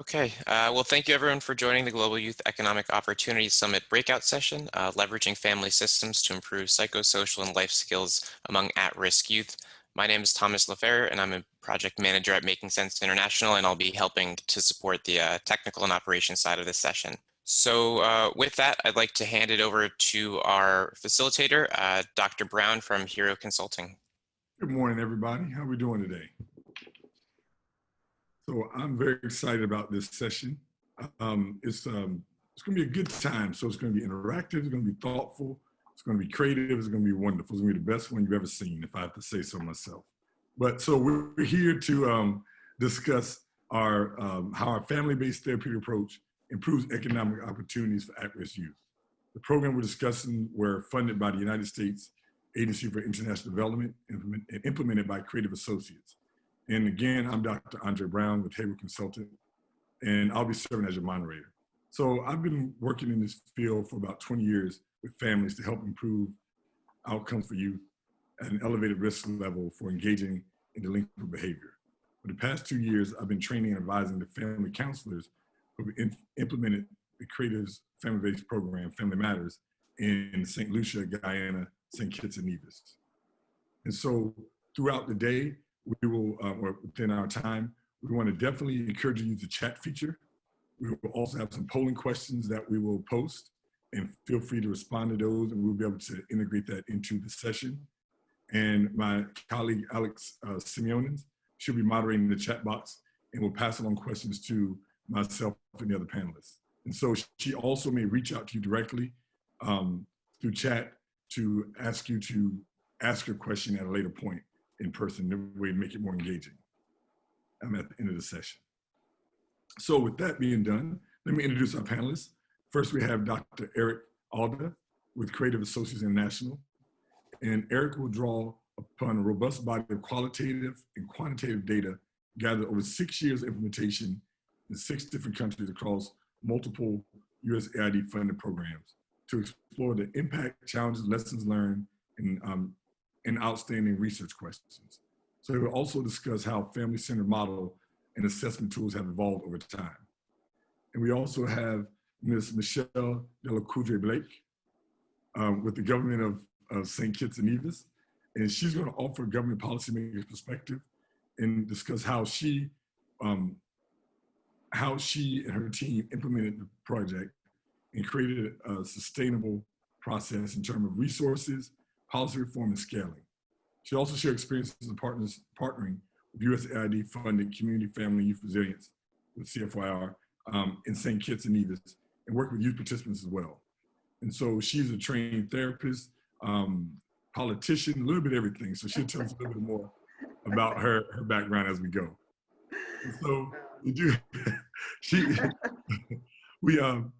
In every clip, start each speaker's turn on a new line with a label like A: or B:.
A: Okay, well, thank you everyone for joining the Global Youth Economic Opportunities Summit breakout session, leveraging family systems to improve psychosocial and life skills among at-risk youth. My name is Thomas LaFerre, and I'm a project manager at Making Sense International, and I'll be helping to support the technical and operations side of this session. So with that, I'd like to hand it over to our facilitator, Dr. Brown from Heru Consulting.
B: Good morning, everybody. How are we doing today? So I'm very excited about this session. It's going to be a good time. So it's going to be interactive. It's going to be thoughtful. It's going to be creative. It's going to be wonderful. It's going to be the best one you've ever seen, if I have to say so myself. But so we're here to discuss our how our family-based therapeutic approach improves economic opportunities for at-risk youth. The program we're discussing were funded by the United States Agency for International Development and implemented by Creative Associates. And again, I'm Dr. Andre Brown with Heru Consulting, and I'll be serving as your moderator. So I've been working in this field for about 20 years with families to help improve outcomes for youth at an elevated risk level for engaging in delinquent behavior. For the past 2 years, I've been training and advising the family counselors who implemented the Creative's family-based program, Family Matters, in St. Lucia, Guyana, St. Kitts and Nevis. And so throughout the day, we will, or within our time, we want to definitely encourage you to use the chat feature. We will also have some polling questions that we will post, and feel free to respond to those, and we'll be able to integrate that into the session. And my colleague, Alex Simeonens, should be moderating the chat box and will pass along questions to myself and the other panelists. And so she also may reach out to you directly through chat to ask you to ask your question at a later point in person, that way make it more engaging at the end of the session. So with that being done, let me introduce our panelists. First, we have Dr. Eric Alda with Creative Associates International. And Eric will draw upon a robust body of qualitative and quantitative data gathered over 6 years of implementation in 6 different countries across multiple USAID-funded programs to explore the impact, challenges, lessons learned, and outstanding research questions. So we'll also discuss how family-centered model and assessment tools have evolved over time. And we also have Ms. Michelle Delacoudre-Blake with the government of St. Kitts and Nevis. And she's going to offer government policymakers perspective and discuss how she and her team implemented the project and created a sustainable process in terms of resources, policy reform, and scaling. She also shared experiences of partnering with USAID-funded Community Family Youth Resilience with CFYR in St. Kitts and Nevis, and work with youth participants as well. And so she's a trained therapist, politician, a little bit of everything. So she'll tell us a little bit more about her background as we go. And so we do, so we have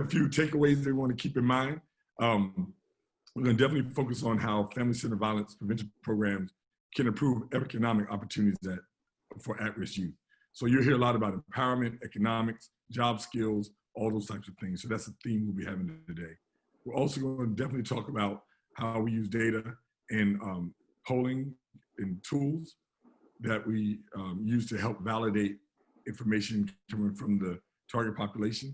B: a few takeaways that we want to keep in mind. We're going to definitely focus on how family-centered violence prevention programs can improve economic opportunities for at-risk youth. So you'll hear a lot about empowerment, economics, job skills, all those types of things. So that's the theme we'll be having today. We're also going to definitely talk about how we use data and polling and tools that we use to help validate information coming from the target population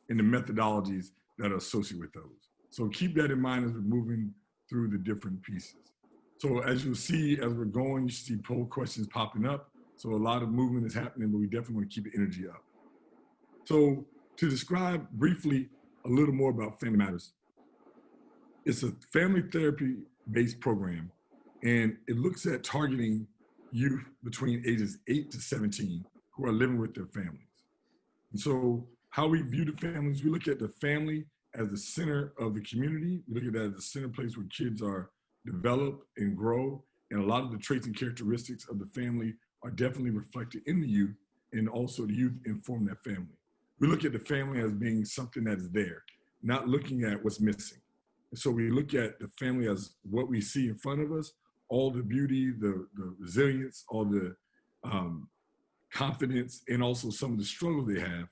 B: and the methodologies that are associated with those. So keep that in mind as we're moving through the different pieces. So as you'll see, as we're going, you see poll questions popping up. So a lot of movement is happening, but we definitely want to keep the energy up. So to describe briefly a little more about Family Matters, it's a family therapy-based program, and it looks at targeting youth between ages 8 to 17 who are living with their families. And so how we view the families, we look at the family as the center of the community. We look at that as the center place where kids are developed and grow. And a lot of the traits and characteristics of the family are definitely reflected in the youth, and also the youth inform that family. We look at the family as being something that is there, not looking at what's missing. And so we look at the family as what we see in front of us, all the beauty, the resilience, all the confidence, and also some of the struggles they have,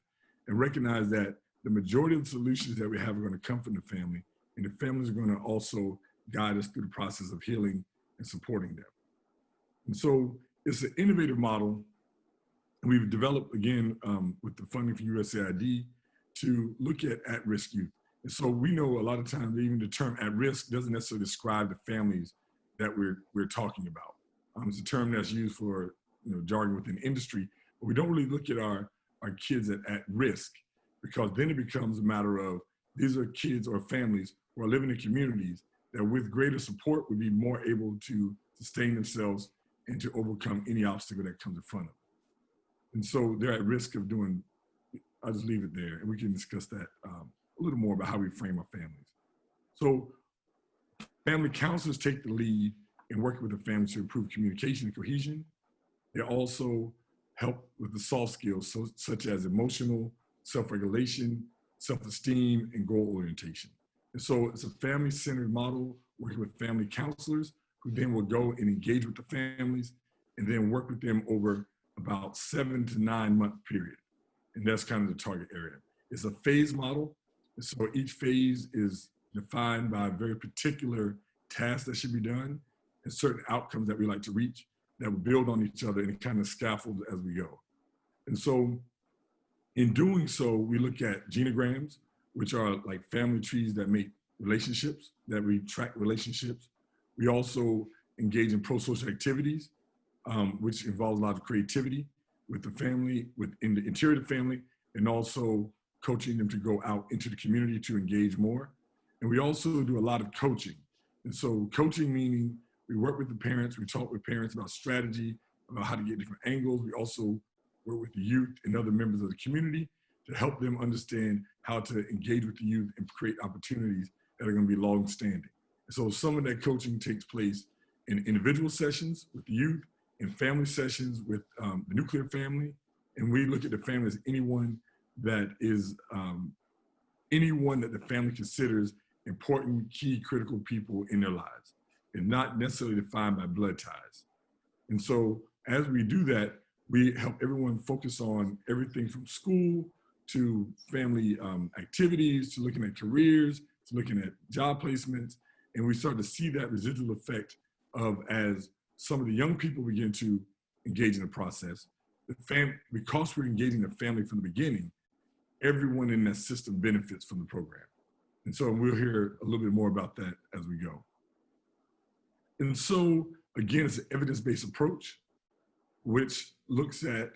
B: and recognize that the majority of the solutions that we have are going to come from the family, and the families are going to also guide us through the process of healing and supporting them. And so it's an innovative model We've developed, again, with the funding for USAID, to look at risk youth. And so we know a lot of times even the term at risk doesn't necessarily describe the families that we're talking about. It's a term that's used for jargon within industry, but we don't really look at our kids at risk, because then it becomes a matter of these are kids or families who are living in communities that with greater support would be more able to sustain themselves and to overcome any obstacle that comes in front of them. And so they're at risk of doing, I'll just leave it there, and we can discuss that a little more about how we frame our families. So family counselors take the lead in working with the families to improve communication and cohesion. They also help with the soft skills, such as emotional, self-regulation, self-esteem, and goal orientation. And so it's a family-centered model, working with family counselors who then will go and engage with the families and then work with them over about 7 to 9 month period. And that's kind of the target area. It's a phase model. And so each phase is defined by a very particular task that should be done and certain outcomes that we like to reach that will build on each other and kind of scaffold as we go. And so in doing so, we look at genograms, which are like family trees that make relationships, that we track relationships. We also engage in pro-social activities, which involves a lot of creativity with the family, within the interior of the family, and also coaching them to go out into the community to engage more. And we also do a lot of coaching. And so coaching meaning we work with the parents, we talk with parents about strategy, about how to get different angles. We also work with the youth and other members of the community to help them understand how to engage with the youth and create opportunities that are going to be long-standing. And so some of that coaching takes place in individual sessions with the youth, in family sessions with the nuclear family. And we look at the family as anyone that is, anyone that the family considers important, key, critical people in their lives, and not necessarily defined by blood ties. And so as we do that, we help everyone focus on everything from school to family activities, to looking at careers, to looking at job placements. And we start to see that residual effect of as some of the young people begin to engage in the process, because we're engaging the family from the beginning, everyone in that system benefits from the program. And so we'll hear a little bit more about that as we go. And so, again, it's an evidence-based approach, which looks at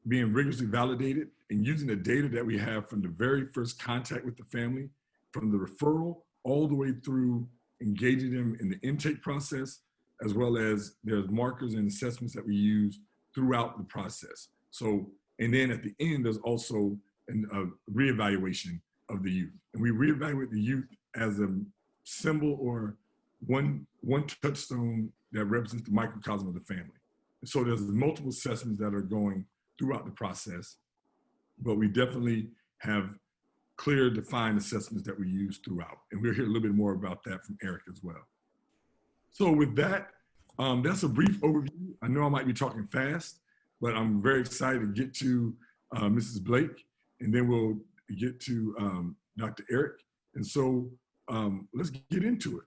B: being rigorously validated and using the data that we have from the very first contact with the family, from the referral all the way through engaging them in the intake process, as well as there's markers and assessments that we use throughout the process. So, and then at the end, there's also a reevaluation of the youth. And we reevaluate the youth as a symbol or one touchstone that represents the microcosm of the family. And so there's multiple assessments that are going throughout the process, but we definitely have clear, defined assessments that we use throughout. And we'll hear a little bit more about that from Eric as well. So with that, that's a brief overview. I know I might be talking fast, but I'm very excited to get to Mrs. Blake, and then we'll get to Dr. Eric. And so let's get into it.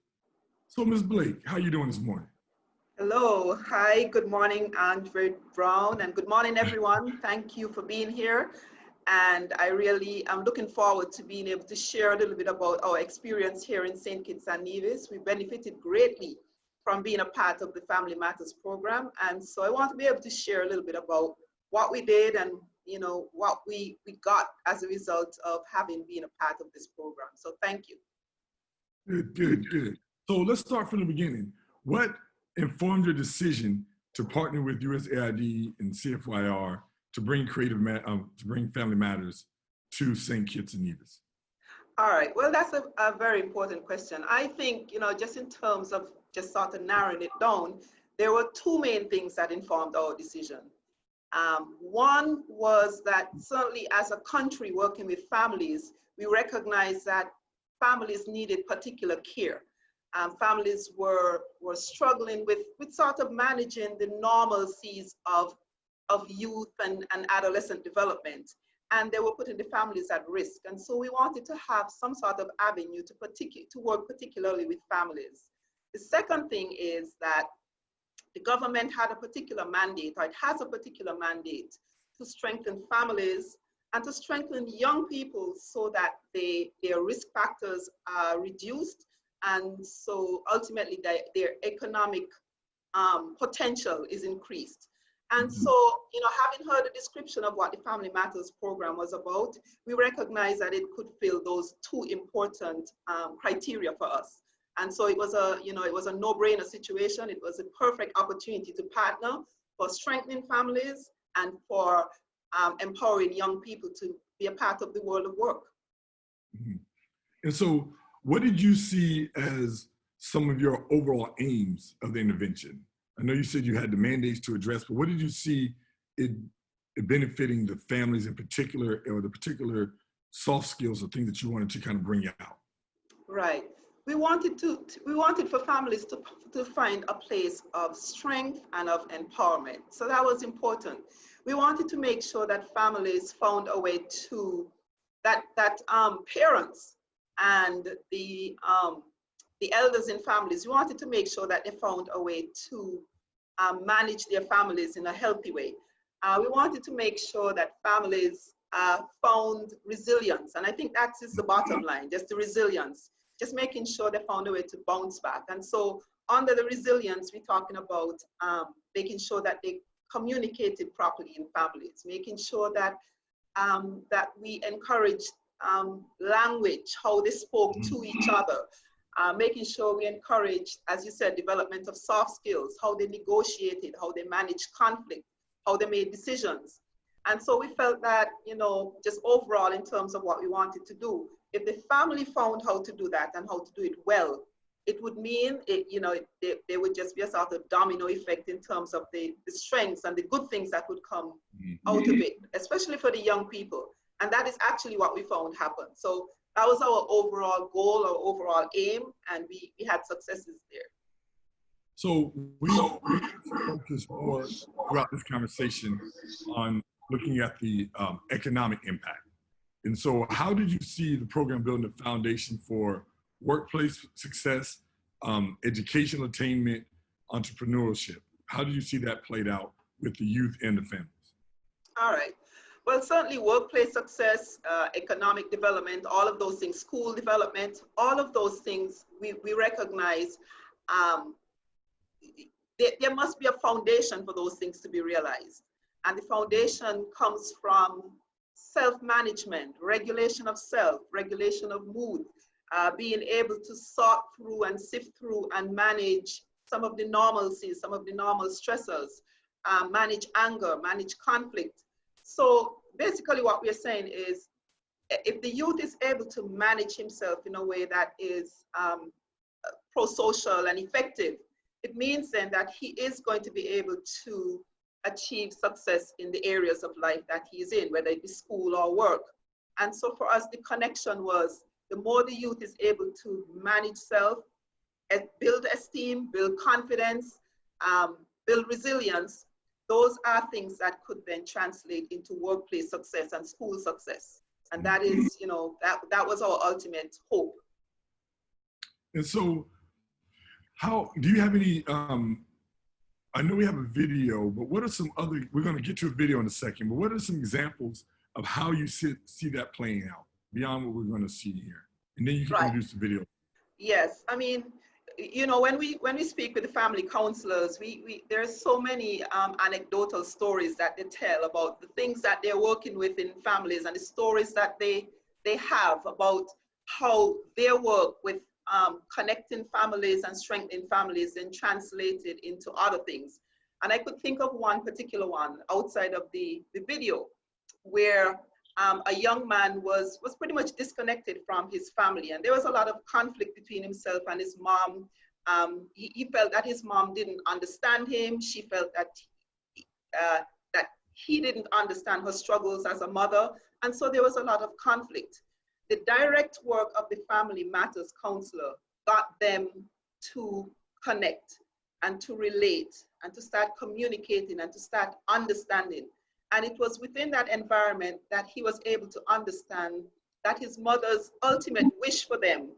B: So Ms. Blake, how are you doing this morning?
C: Hello, hi, good morning, Andre Brown, and good morning, everyone. Thank you for being here. And I really am looking forward to being able to share a little bit about our experience here in St. Kitts and Nevis. We benefited greatly from being a part of the Family Matters program. And so I want to be able to share a little bit about what we did and what we got as a result of having been a part of this program. So thank you.
B: Good. So let's start from the beginning. What informed your decision to partner with USAID and CFYR to bring Family Matters to St. Kitts and Nevis?
C: All right, well, that's a very important question. I think, just in terms of just sort of narrowing it down, there were two main things that informed our decision. One was that certainly as a country working with families, we recognized that families needed particular care. Families were struggling with sort of managing the normalcies of youth and adolescent development, and they were putting the families at risk. And so we wanted to have some sort of avenue to work particularly with families. The second thing is that the government had a particular mandate, or it has a particular mandate, to strengthen families and to strengthen young people so that their risk factors are reduced, and so ultimately their economic potential is increased. And so, you know, having heard a description of what the Family Matters program was about, we recognize that it could fill those two important criteria for us. And so it was a, you know, it was a no-brainer situation. It was a perfect opportunity to partner for strengthening families and for empowering young people to be a part of the world of work.
B: Mm-hmm. And so what did you see as some of your overall aims of the intervention? I know you said you had the mandates to address, but what did you see it benefiting the families in particular, or the particular soft skills or things that you wanted to kind of bring out?
C: Right. We wanted for families to find a place of strength and of empowerment. So that was important. We wanted to make sure that families found a way to, that parents and the elders in families, we wanted to make sure that they found a way to manage their families in a healthy way. We wanted to make sure that families found resilience. And I think that is the bottom line, just the resilience, just making sure they found a way to bounce back. And so under the resilience, we're talking about making sure that they communicated properly in families, making sure that that we encouraged language, how they spoke to each other, making sure we encouraged, as you said, development of soft skills, how they negotiated, how they managed conflict, how they made decisions. And so we felt that, you know, just overall in terms of what we wanted to do, if the family found how to do that and how to do it well, it would mean, you know, there would just be a sort of domino effect in terms of the strengths and the good things that would come out of it, especially for the young people. And that is actually what we found happened. So that was our overall goal, our overall aim, and we had successes there.
B: So we focus more throughout this conversation on looking at the economic impact. And so how did you see the program building a foundation for workplace success, educational attainment, entrepreneurship? How do you see that played out with the youth and the families? All
C: right. Well, certainly workplace success, economic development, all of those things, school development, all of those things, we recognize there must be a foundation for those things to be realized. And the foundation comes from self-management, regulation of self, regulation of mood, being able to sort through and sift through and manage some of the normalcies, some of the normal stressors, manage anger, manage conflict. So basically what we're saying is, if the youth is able to manage himself in a way that is pro-social and effective, it means then that he is going to be able to achieve success in the areas of life that he's in, whether it be school or work. And so for us, the connection was, the more the youth is able to manage self, build esteem, build confidence, build resilience, those are things that could then translate into workplace success and school success. And that is, you know, that was our ultimate hope.
B: And so how, do you have any, I know we have a video, but what are some other, we're going to get to a video in a second, but what are some examples of how you see that playing out beyond what we're going to see here? And then you can introduce the video.
C: Yes, I mean, you know, when we speak with the family counselors, there's so many anecdotal stories that they tell about the things that they're working with in families, and the stories that they have about how their work with connecting families and strengthening families and translated into other things. And I could think of one particular one outside of the video, where a young man was pretty much disconnected from his family, and there was a lot of conflict between himself and his mom. He felt that his mom didn't understand him. She felt that he didn't understand her struggles as a mother, and so there was a lot of conflict. The direct work of the Family Matters counselor got them to connect and to relate and to start communicating and to start understanding. And it was within that environment that he was able to understand that his mother's ultimate wish for them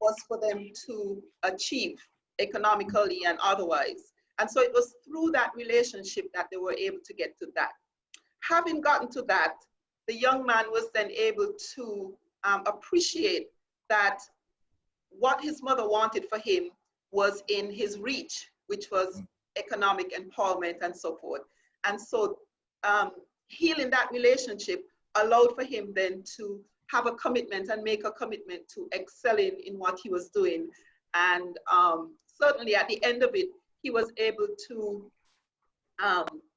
C: was for them to achieve economically and otherwise. And so it was through that relationship that they were able to get to that. Having gotten to that, the young man was then able to appreciate that what his mother wanted for him was in his reach, which was economic empowerment and so forth. And so healing that relationship allowed for him then to have a commitment and make a commitment to excelling in what he was doing. And certainly at the end of it, he was able to,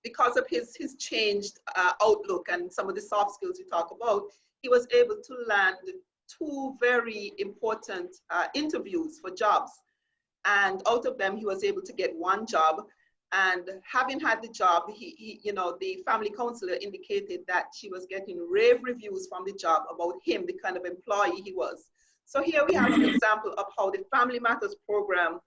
C: because of his changed outlook and some of the soft skills we talk about, he was able to land 2 very important interviews for jobs. And out of them, he was able to get 1 job. And having had the job, he the family counselor indicated that she was getting rave reviews from the job about him, the kind of employee he was. So here we have an example of how the Family Matters program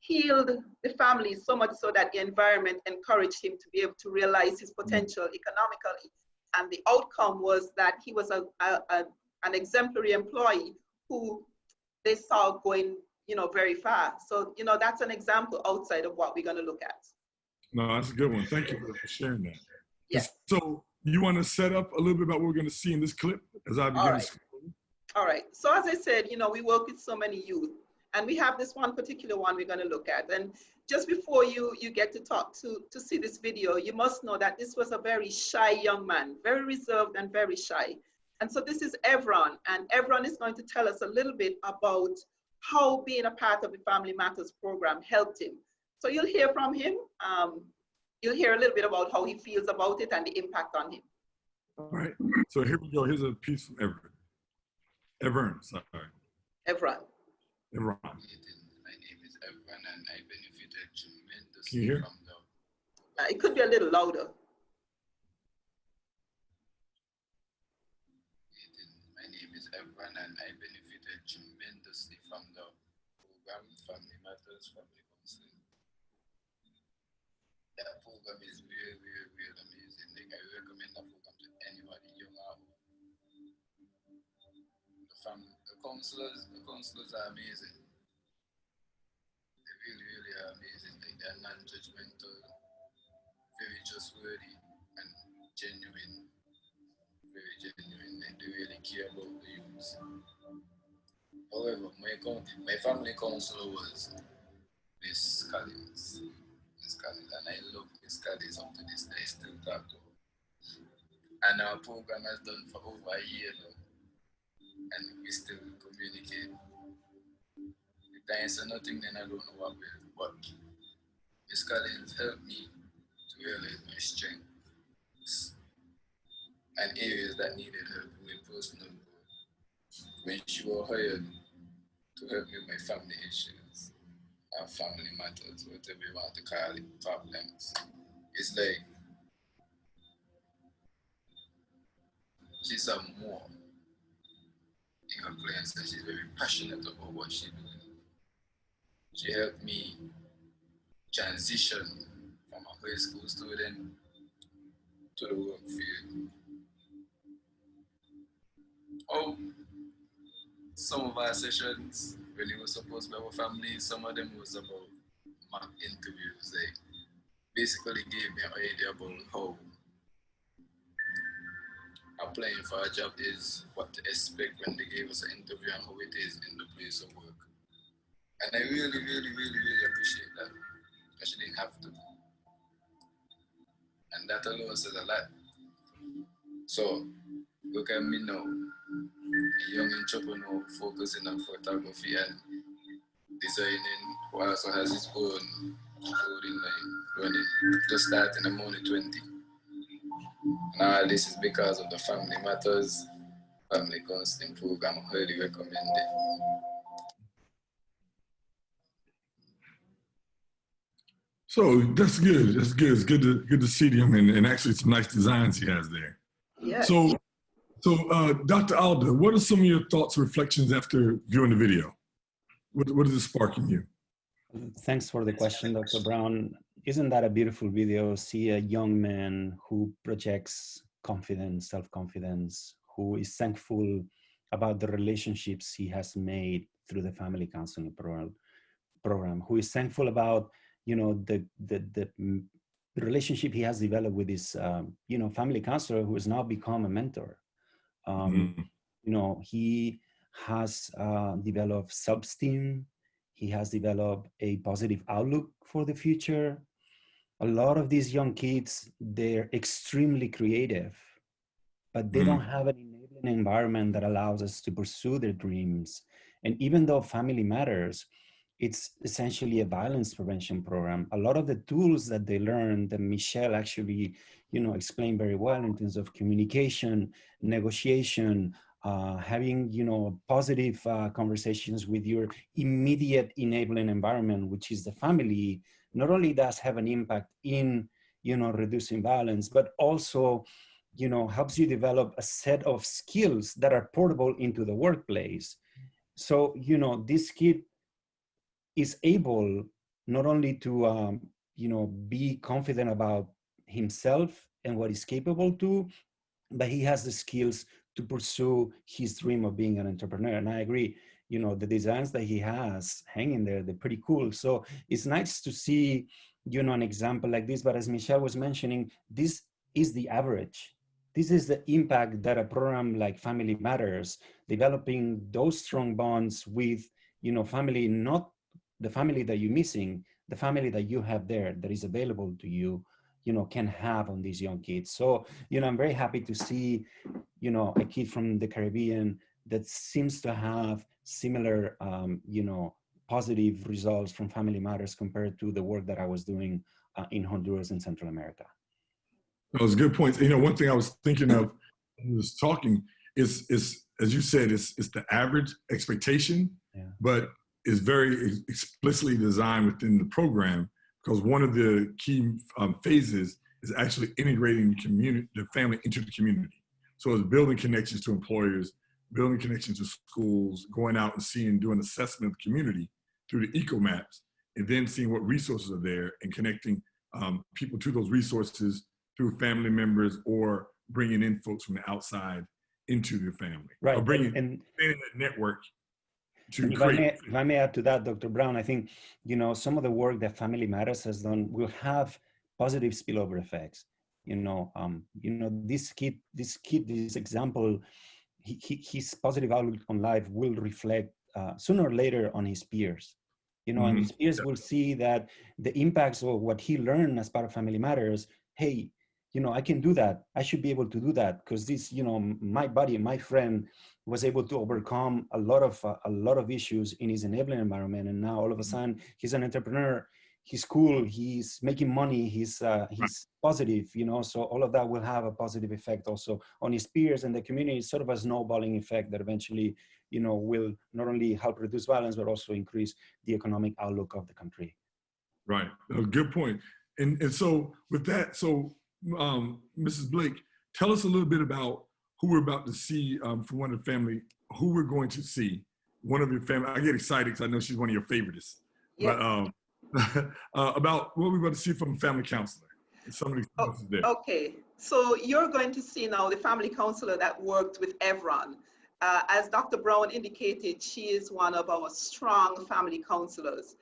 C: healed the family so much so that the environment encouraged him to be able to realize his potential economically. And the outcome was that he was an exemplary employee who they saw going, very far. So, that's an example outside of what we're going to look at.
B: No, that's a good one. Thank you for sharing that.
C: Yes.
B: So you want to set up a little bit about what we're going to see in this clip as I begin to scroll?
C: All right. So as I said, we work with so many youth, and we have this one particular one we're going to look at. And just before you get to talk to see this video, you must know that this was a very shy young man, very reserved and very shy. And so this is Evron, and Evron is going to tell us a little bit about how being a part of the Family Matters program helped him. So you'll hear from him. You'll hear a little bit about how he feels about it and the impact on him.
B: All right. So here we go. Here's a piece from Evron. Sorry.
C: Evron.
B: Evron.
D: My name is Evron, and I benefited tremendously.
B: Can you hear?
D: From the...
C: It could be a little louder.
D: My name is Evron, and I benefited tremendously from the program Family Matters, Family Counseling. That program is real amazing. Like, I recommend that program to anybody, young or old. The counselors are amazing. They really are amazing. Like, they're non-judgmental, very trustworthy, and genuine. Very genuine. Like, they really care about the youth. However, my family counselor was Miss Collins. And I love Miss Collins up to this day. I still talk to her. And our program has done for over a year now. And we still communicate. If I say nothing, then I don't know what will. But Miss Collins helped me to realize my strengths and areas that needed help in my personal growth. When she was hired to help me with my family issues, our family matters, whatever you want to call it, problems. It's like she saw more in her clients, and she's very passionate about what she's doing. She helped me transition from a high school student to the work field. Oh, some of our sessions, when it was supposed to be our family, some of them was about mock interviews. They basically gave me an idea about how applying for a job is, what to expect when they gave us an interview, and how it is in the place of work. And I really appreciate that. I didn't have to. And that alone says a lot. So, look at me now. A young entrepreneur focusing on photography and designing, who also has his own clothing line running, just starting. I'm only 20. And all this is because of the Family Matters Family Counseling Program. I highly recommend it.
B: So that's good. That's good. It's good to see them, and actually some nice designs he has there.
C: Yes.
B: So Dr. Alda, what are some of your thoughts or reflections after viewing the video? What is it sparking you?
E: Thanks for the question, Dr. Brown. Isn't that a beautiful video? See a young man who projects confidence, self-confidence, who is thankful about the relationships he has made through the family counseling program, who is thankful about the relationship he has developed with his, family counselor, who has now become a mentor. He has developed self-esteem. He has developed a positive outlook for the future. A lot of these young kids, they're extremely creative, but they don't have an enabling environment that allows us to pursue their dreams. And even though family matters, it's essentially a violence prevention program. A lot of the tools that they learn, that Michelle actually, explained very well in terms of communication, negotiation, having, positive conversations with your immediate enabling environment, which is the family, not only does have an impact in, reducing violence, but also, helps you develop a set of skills that are portable into the workplace. So, this kid is able not only to, be confident about himself and what he's capable to, but he has the skills to pursue his dream of being an entrepreneur. And I agree, the designs that he has hanging there, they're pretty cool. So it's nice to see, an example like this. But as Michelle was mentioning, this is the average. This is the impact that a program like Family Matters, developing those strong bonds with, family, not the family that you're missing, the family that you have there that is available to you, can have on these young kids. So, I'm very happy to see, a kid from the Caribbean that seems to have similar, positive results from Family Matters compared to the work that I was doing in Honduras and Central America.
B: Those good points. One thing I was thinking of when I was talking is as you said, it's the average expectation, but it's very explicitly designed within the program, because one of the key phases is actually integrating the family into the community. So it's building connections to employers, building connections to schools, going out and seeing, doing assessment of the community through the eco maps, and then seeing what resources are there and connecting people to those resources through family members, or bringing in folks from the outside into the family.
E: Right.
B: Or bringing in that network to create.
E: If I may add to that, Dr. Brown, I think, some of the work that Family Matters has done will have positive spillover effects. This example, his positive outlook on life will reflect sooner or later on his peers. And his peers will see that the impacts of what he learned as part of Family Matters, hey, I can do that. I should be able to do that, because this, my buddy, my friend was able to overcome a lot of issues in his enabling environment. And now all of a sudden he's an entrepreneur, he's cool, he's making money, he's positive, so all of that will have a positive effect also on his peers and the community. It's sort of a snowballing effect that eventually, will not only help reduce violence, but also increase the economic outlook of the country.
B: Right, good point. And so with that, Mrs. Blake, tell us a little bit about who we're about to see from one of the family, who we're going to see. One of your family, I get excited because I know she's one of your favorites. Yes. But about what we're about to see from a family counselor and some of these counselors there.
C: Okay, so you're going to see now the family counselor that worked with Evron. As Dr. Brown indicated, she is one of our strong family counselors.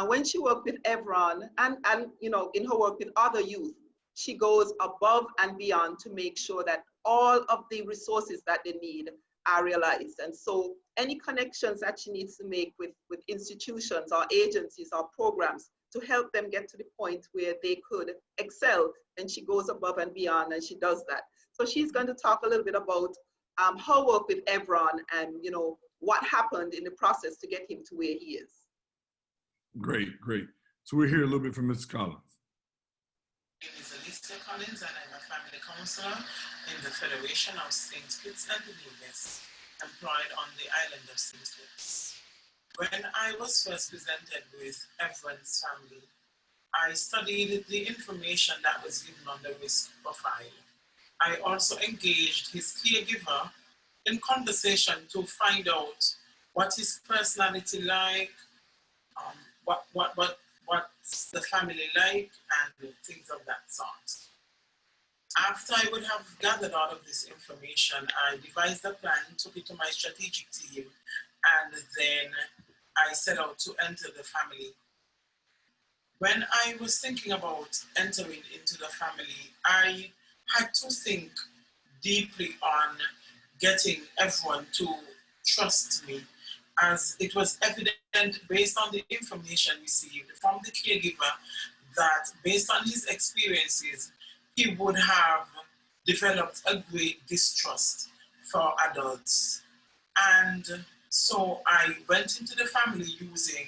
C: When she worked with Evron and in her work with other youth, she goes above and beyond to make sure that all of the resources that they need are realized. And so any connections that she needs to make with institutions or agencies or programs to help them get to the point where they could excel, and she goes above and beyond and she does that. So she's going to talk a little bit about her work with Evron and what happened in the process to get him to where he is.
B: Great. So we'll hear a little bit from Ms. Collins.
F: My name is Alicia Collins, and I'm a family counselor in the Federation of St. Kitts and Nevis, employed on the island of St. Kitts. When I was first presented with Evron's family, I studied the information that was given on the risk profile. I also engaged his caregiver in conversation to find out what his personality like, what's the family like, and things of that sort. After I would have gathered all of this information, I devised a plan, took it to my strategic team, and then I set out to enter the family. when I was thinking about entering into the family, I had to think deeply on getting everyone to trust me, as it was evident based on the information received from the caregiver that based on his experiences, he would have developed a great distrust for adults. And so I went into the family using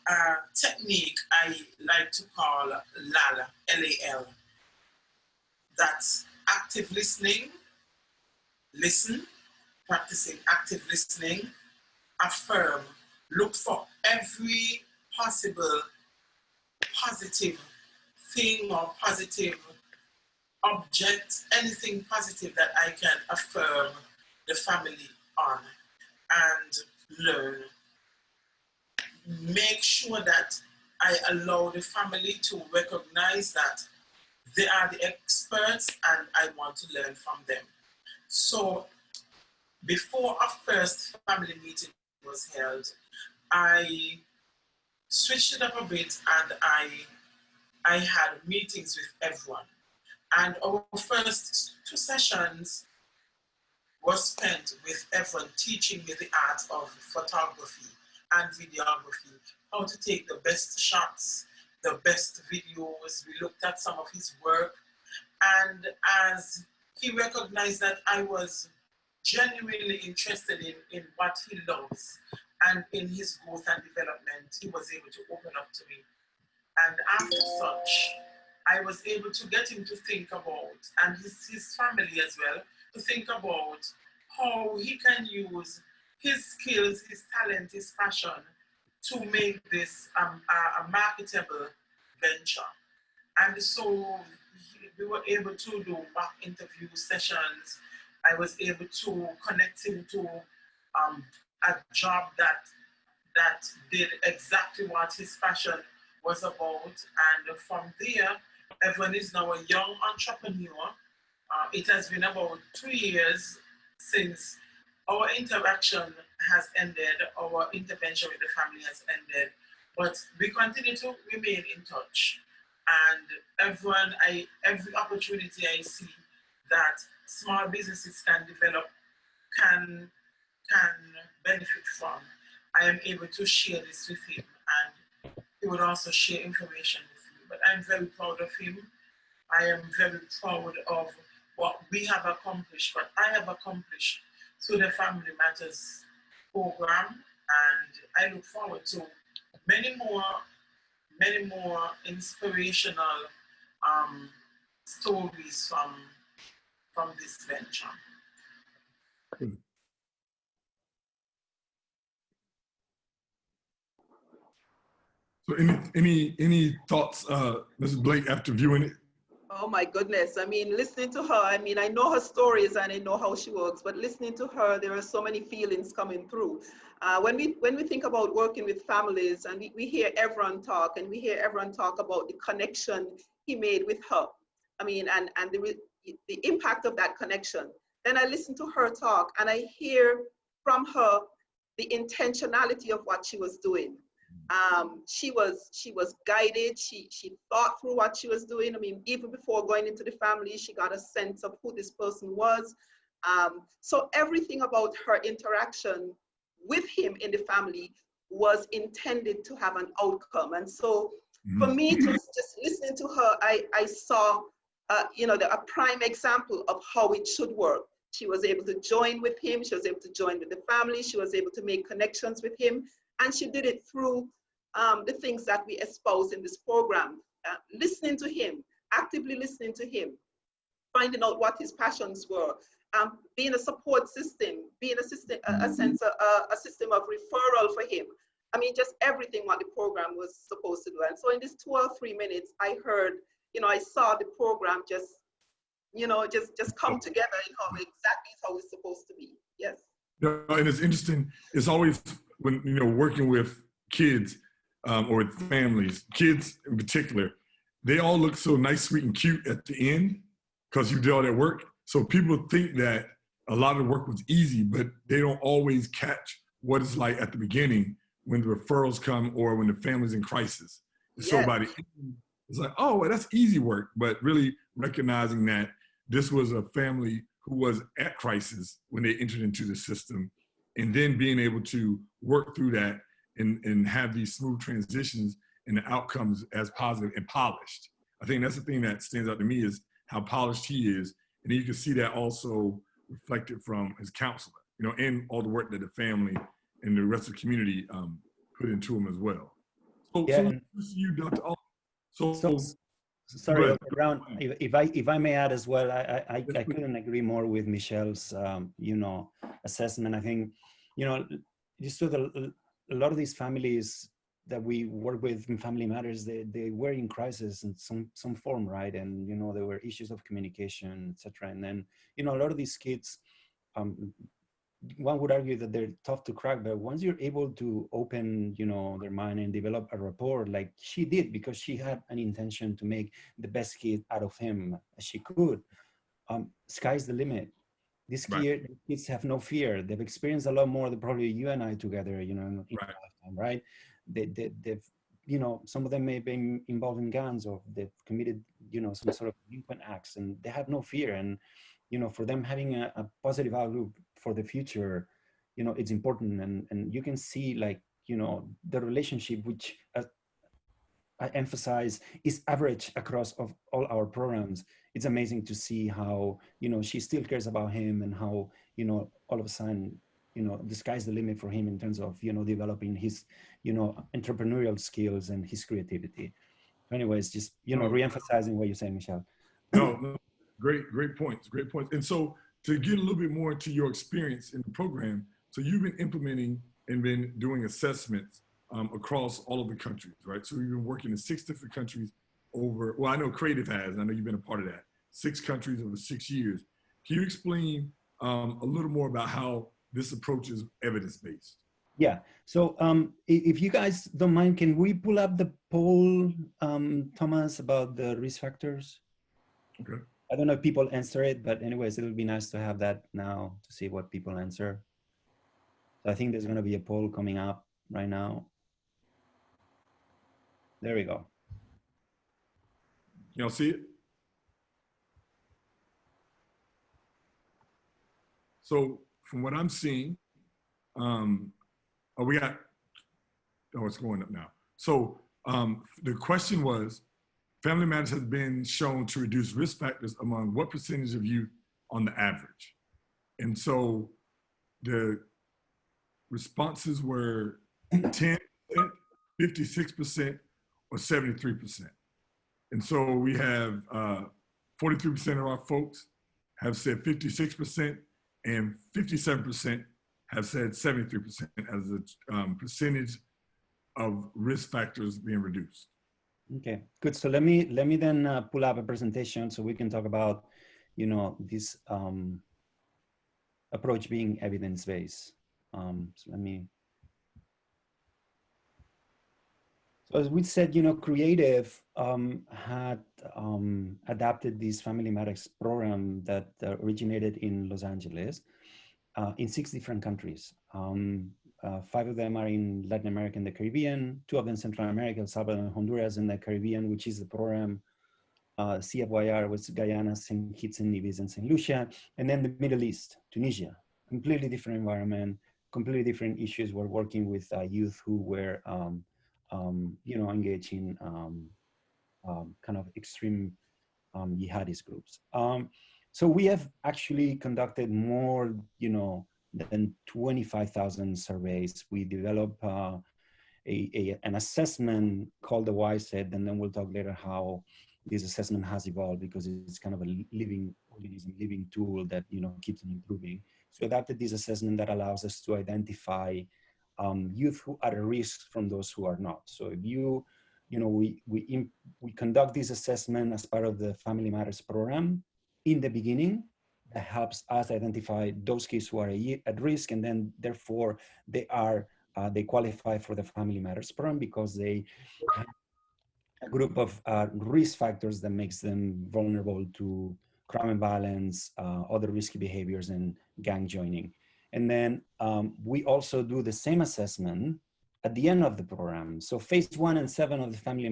F: a technique I like to call LAL, L-A-L. That's active listening, listen, practicing active listening, affirm, look for every possible positive thing or positive object, anything positive that I can affirm the family on, and learn. Make sure that I allow the family to recognize that they are the experts and I want to learn from them. So before our first family meeting was held, I switched it up a bit and I had meetings with everyone. And our first 2 sessions was spent with everyone teaching me the art of photography and videography, how to take the best shots, the best videos. We looked at some of his work. And as he recognized that I was genuinely interested in what he loves and in his growth and development, he was able to open up to me. And after such, I was able to get him to think about, and his family as well, to think about how he can use his skills, his talent, his passion to make this a marketable venture. And so we were able to do mock interview sessions. I was able to connect him to a job that did exactly what his passion was about. And from there, everyone is now a young entrepreneur. It has been about 2 years since our interaction has ended, our intervention with the family has ended, but we continue to remain in touch. And every opportunity I see that small businesses can develop, can benefit from, I am able to share this with him, and he would also share information with me. But I'm very proud of him. I am very proud of what we have accomplished, what I have accomplished through the Family Matters program, and I look forward to many more inspirational stories from this venture.
B: So any thoughts, Mrs. Blake, after viewing it?
C: Oh my goodness. I mean, listening to her, I mean, I know her stories and I know how she works, but listening to her, there are so many feelings coming through. When we think about working with families and we hear everyone talk, and we hear everyone talk about the connection he made with her. I mean, and the impact of that connection. Then I listen to her talk and I hear from her the intentionality of what she was doing. She was guided. She thought through what she was doing. I mean, even before going into the family, she got a sense of who this person was. So everything about her interaction with him in the family was intended to have an outcome. And so for me, just listening to her, I saw, a prime example of how it should work. She was able to join with him. She was able to join with the family. She was able to make connections with him. And she did it through the things that we espouse in this program, listening to him, actively listening to him, finding out what his passions were, being a support system, being a system of referral for him. I mean, just everything what the program was supposed to do. And so in these 2 or 3 minutes, I heard, I saw the program just come together exactly how it's supposed to be. Yes.
B: Yeah, and it's interesting. It's always when working with kids or with families, kids in particular, they all look so nice, sweet, and cute at the end because you did all that work. So people think that a lot of the work was easy, but they don't always catch what it's like at the beginning when the referrals come or when the family's in crisis. So
C: Yes.
B: by the end, it's like, oh, well, that's easy work, but really recognizing that this was a family who was at crisis when they entered into the system, and then being able to work through that and have these smooth transitions and the outcomes as positive and polished. I think that's the thing that stands out to me is how polished he is. And you can see that also reflected from his counselor, you know, and all the work that the family and the rest of the community put into him as well. So,
E: Yeah.
B: so you, Dr. Alden. So
E: Sorry,
B: ahead.
E: Dr. Brown, if I may add as well, I couldn't agree more with Michelle's, you know, assessment. I think, you know, just so a lot of these families that we work with in Family Matters, they were in crisis in some form, right? And, you know, there were issues of communication, etc. And then, you know, a lot of these kids, one would argue that they're tough to crack, but once you're able to open, you know, their mind and develop a rapport like she did, because she had an intention to make the best kid out of him as she could, sky's the limit. These kids have no fear. They've experienced a lot more than probably you and I together, you know, in a lifetime, right? They've, you know, some of them may be involved in gangs, or they've committed, you know, some sort of delinquent acts, and they have no fear. And, you know, for them having a positive outlook for the future, you know, it's important. And you can see, like, you know, the relationship, which I emphasize is average across of all our programs. It's amazing to see how, you know, she still cares about him, and how, you know, all of a sudden, you know, the sky's the limit for him in terms of, you know, developing his, you know, entrepreneurial skills and his creativity. Anyways, just, you know, re-emphasizing what you're saying, Michelle.
B: No, great points. And so to get a little bit more into your experience in the program, so you've been implementing and been doing assessments across all of the countries, right? So you've been working in 6 different countries over, well, I know Creative has, and I know you've been a part of that, 6 countries over 6 years. Can you explain a little more about how this approach is evidence-based?
E: Yeah, so if you guys don't mind, can we pull up the poll, Thomas, about the risk factors?
B: Okay.
E: I don't know if people answer it, but anyways, it'll be nice to have that now to see what people answer. So I think there's going to be a poll coming up right now. There we go.
B: Y'all see it? So from what I'm seeing, it's going up now. So the question was, Family Matters has been shown to reduce risk factors among what percentage of youth on the average? And so the responses were 10%, 56%, or 73%. And so we have 43% of our folks have said 56%, and 57% have said 73% as a percentage of risk factors being reduced.
E: Okay, good. So let me then pull up a presentation so we can talk about, you know, this approach being evidence-based. So let me. So as we said, you know, Creative had adapted this Family Matters program that originated in Los Angeles in 6 different countries. 5 of them are in Latin America and the Caribbean, 2 of them Central America, El Salvador and Honduras, and the Caribbean, which is the program CFYR, was Guyana, St. Kitts and Nevis, and St. Lucia, and then the Middle East, Tunisia, completely different environment, completely different issues. We're working with youth who were, you know, engaged in kind of extreme jihadist groups. So we have actually conducted more, you know, than 25,000 surveys. We developed an assessment called the YSET, and then we'll talk later how this assessment has evolved, because it's kind of a living organism, living tool that, you know, keeps on improving. So we adapted this assessment that allows us to identify youth who are at risk from those who are not. So if you know, we conduct this assessment as part of the Family Matters program in the beginning. That helps us identify those kids who are at risk, and then therefore they qualify for the Family Matters program because they have a group of risk factors that makes them vulnerable to crime and violence, other risky behaviors, and gang joining. And then we also do the same assessment at the end of the program. So phase 1 and 7 of the Family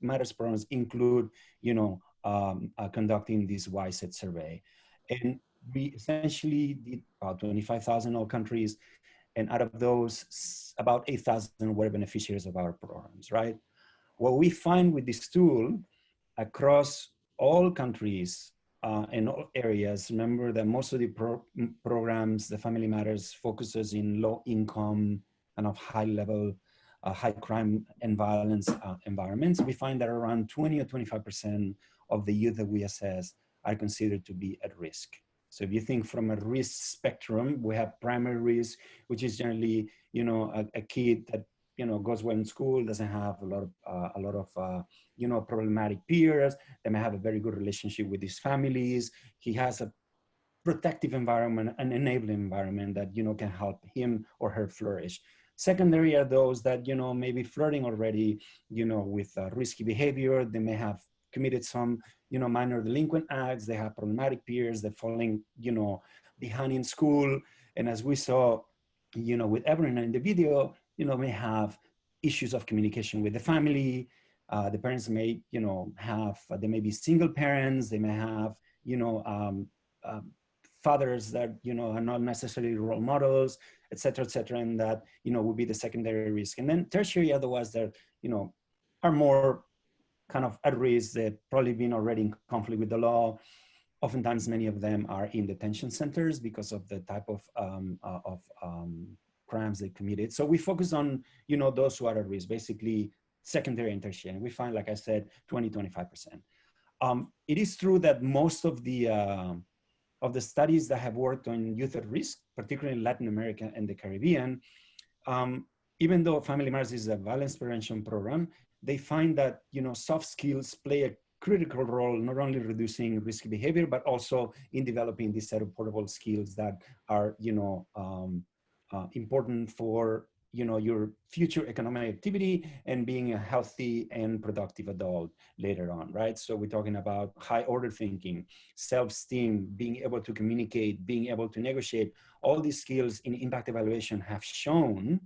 E: Matters programs include, conducting this YSET survey. And we essentially did about 25,000 all countries. And out of those, about 8,000 were beneficiaries of our programs, right? What we find with this tool across all countries and all areas, remember that most of the programs, the Family Matters focuses in low income, kind of high level, high crime and violence environments. We find that around 20 or 25% of the youth that we assess are considered to be at risk. So if you think from a risk spectrum, we have primary risk, which is generally, a kid that, goes well in school, doesn't have a lot of problematic peers. They may have a very good relationship with his families. He has a protective environment, an enabling environment that, can help him or her flourish. Secondary are those that, maybe flirting already, with risky behavior. They may have committed some, minor delinquent acts. They have problematic peers. They're falling, behind in school. And as we saw, with everyone in the video, may have issues of communication with the family. The parents may, they may be single parents. They may have, fathers that, are not necessarily role models, et cetera, and that, would be the secondary risk. And then tertiary are the ones that, are more kind of at risk, that probably been already in conflict with the law. Oftentimes, many of them are in detention centers because of the type of crimes they committed. So we focus on, those who are at risk, basically secondary and tertiary. And we find, like I said, 20, 25%. It is true that most of the studies that have worked on youth at risk, particularly in Latin America and the Caribbean, even though Family Matters is a violence prevention program, they find that, soft skills play a critical role, not only reducing risky behavior, but also in developing this set of portable skills that are, important for, your future economic activity and being a healthy and productive adult later on, right? So we're talking about high order thinking, self-esteem, being able to communicate, being able to negotiate. All these skills in impact evaluation have shown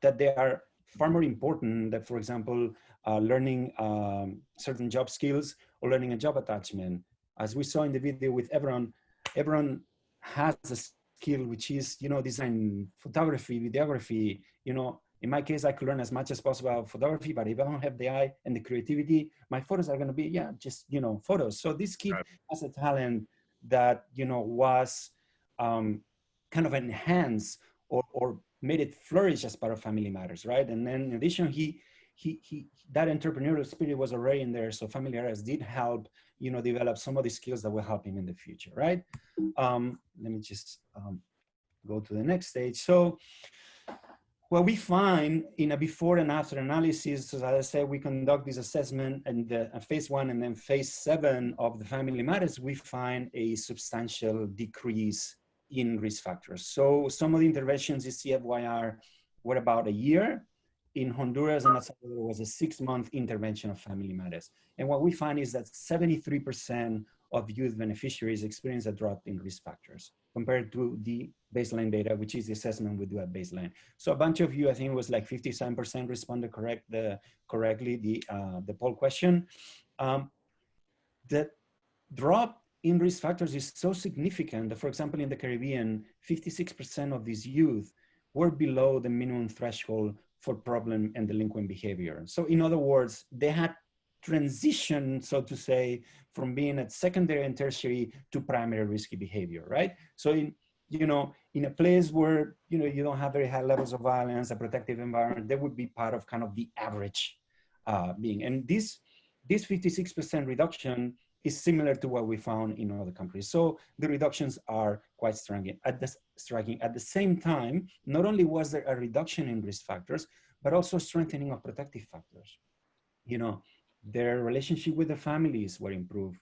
E: that they are far more important than, for example, learning certain job skills or learning a job attachment. As we saw in the video with everyone has a skill, which is, design, photography, videography. In my case, I could learn as much as possible about photography, but if I don't have the eye and the creativity, my photos are going to be, just, photos. So this kid has a talent that, was kind of enhanced or made it flourish as part of Family Matters, right? And then in addition, that entrepreneurial spirit was already in there. So Family Matters did help, develop some of the skills that will help him in the future, right? Let me just go to the next stage. So what we find in a before and after analysis, so as I said, we conduct this assessment and phase 1 and then phase 7 of the Family Matters, we find a substantial decrease in risk factors. So some of the interventions in CFYR were about a year. In Honduras and El Salvador was a 6-month intervention of Family Matters. And what we find is that 73% of youth beneficiaries experience a drop in risk factors compared to the baseline data, which is the assessment we do at baseline. So a bunch of you, I think it was like 57% responded correctly the poll question. The drop in risk factors is so significant that, for example, in the Caribbean, 56% of these youth were below the minimum threshold for problem and delinquent behavior. So in other words, they had transitioned, so to say, from being at secondary and tertiary to primary risky behavior, right? So in a place where, you don't have very high levels of violence, a protective environment, they would be part of kind of the average being. And this 56% reduction is similar to what we found in other countries. So the reductions are quite striking. At the same time, not only was there a reduction in risk factors, but also strengthening of protective factors. Their relationship with their families were improved.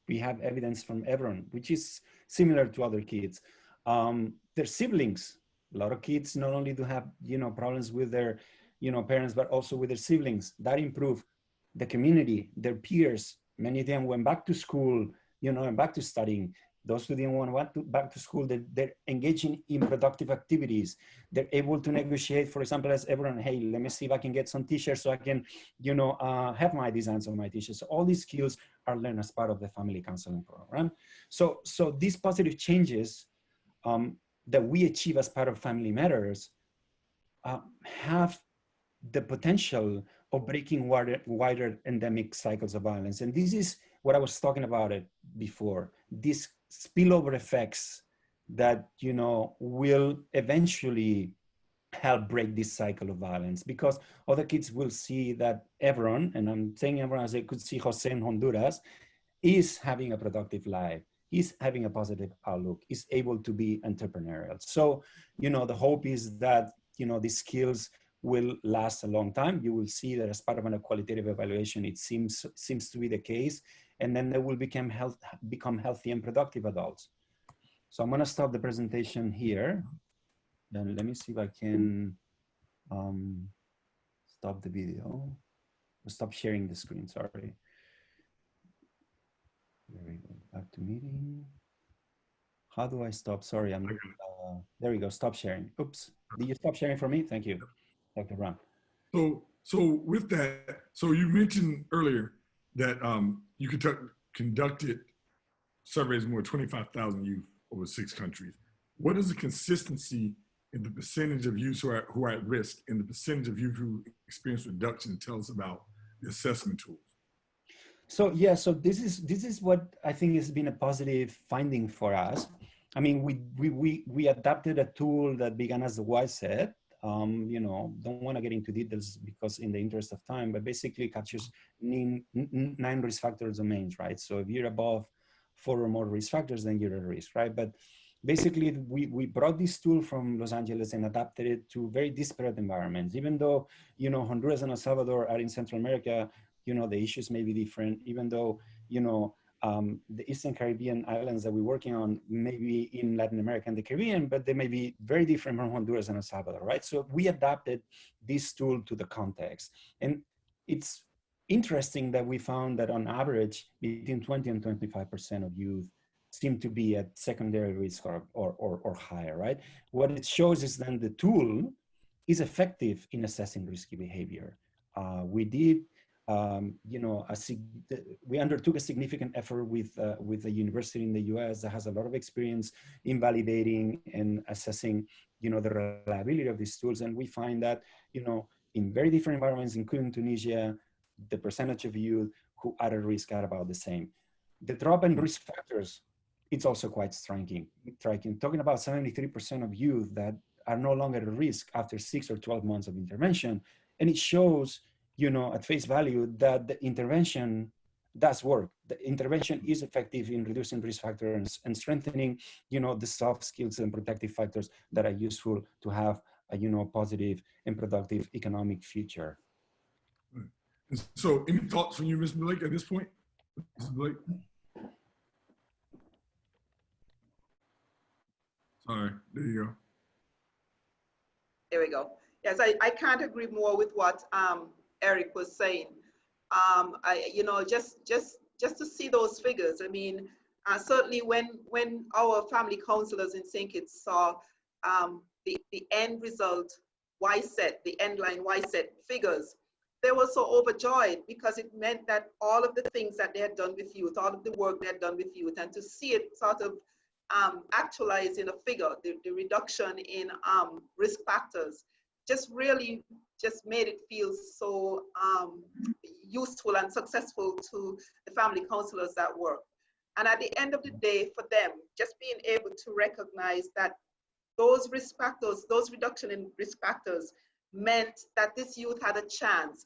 E: We have evidence from everyone, which is similar to other kids. Their siblings, a lot of kids not only do have, problems with their, parents, but also with their siblings. That improved. The community, their peers, many of them went back to school, and back to studying. Those who didn't want to back to school, they're engaging in productive activities. They're able to negotiate, for example, as everyone, hey, let me see if I can get some t-shirts so I can, have my designs on my t-shirts. So all these skills are learned as part of the family counseling program. So these positive changes that we achieve as part of Family Matters have the potential of breaking wider endemic cycles of violence. And this is what I was talking about it before, these spillover effects that, will eventually help break this cycle of violence, because other kids will see that everyone, and I'm saying everyone as they could see Jose in Honduras, is having a productive life, is having a positive outlook, is able to be entrepreneurial. So, the hope is that, these skills will last a long time. You will see that as part of a qualitative evaluation, it seems to be the case, and then they will become healthy and productive adults. So I'm gonna stop the presentation here. Then let me see if I can stop the video. Stop sharing the screen, sorry. There we go, back to meeting. How do I stop? Sorry, I'm, there we go, stop sharing. Oops, did you stop sharing for me? Thank you, Dr. Brown.
B: So with that, so you mentioned earlier that you conducted surveys of more than 25,000 youth over 6 countries. What is the consistency in the percentage of youth who are at risk and the percentage of youth who experience reduction? Tell us about the assessment tools.
E: So yeah, so this is what I think has been a positive finding for us. I mean, we adapted a tool that began as the YSET. Don't want to get into details because in the interest of time, but basically captures 9 risk factor domains, right? So if you're above 4 or more risk factors, then you're at risk, right? But basically, we brought this tool from Los Angeles and adapted it to very disparate environments. Even though, Honduras and El Salvador are in Central America, the issues may be different, even though, the Eastern Caribbean islands that we're working on may be in Latin America and the Caribbean, but they may be very different from Honduras and El Salvador, right? So we adapted this tool to the context. And it's interesting that we found that on average, between 20 and 25% of youth seem to be at secondary risk or higher, right? What it shows is then the tool is effective in assessing risky behavior. We did, we undertook a significant effort with a university in the US that has a lot of experience in validating and assessing, the reliability of these tools. And we find that, in very different environments, including Tunisia, the percentage of youth who are at risk are about the same. The drop in risk factors, it's also quite striking. Talking about 73% of youth that are no longer at risk after 6 or 12 months of intervention. And it shows, at face value, that the intervention does work. The intervention is effective in reducing risk factors and strengthening, the soft skills and protective factors that are useful to have a, positive and productive economic future.
B: So any thoughts from you, Ms. Blake, at this point? Ms. Blake? Sorry, there you go.
C: There we go. Yes, I can't agree more with what Eric was saying. Just to see those figures. I mean, certainly when our family counselors in St. Kitts saw the end result YSET, the end line YSET figures, they were so overjoyed because it meant that all of the things that they had done with youth, all of the work they had done with youth, and to see it sort of actualized in a figure, the reduction in risk factors, just really just made it feel so useful and successful to the family counselors that work. And at the end of the day, for them, just being able to recognize that those risk factors, those reduction in risk factors meant that this youth had a chance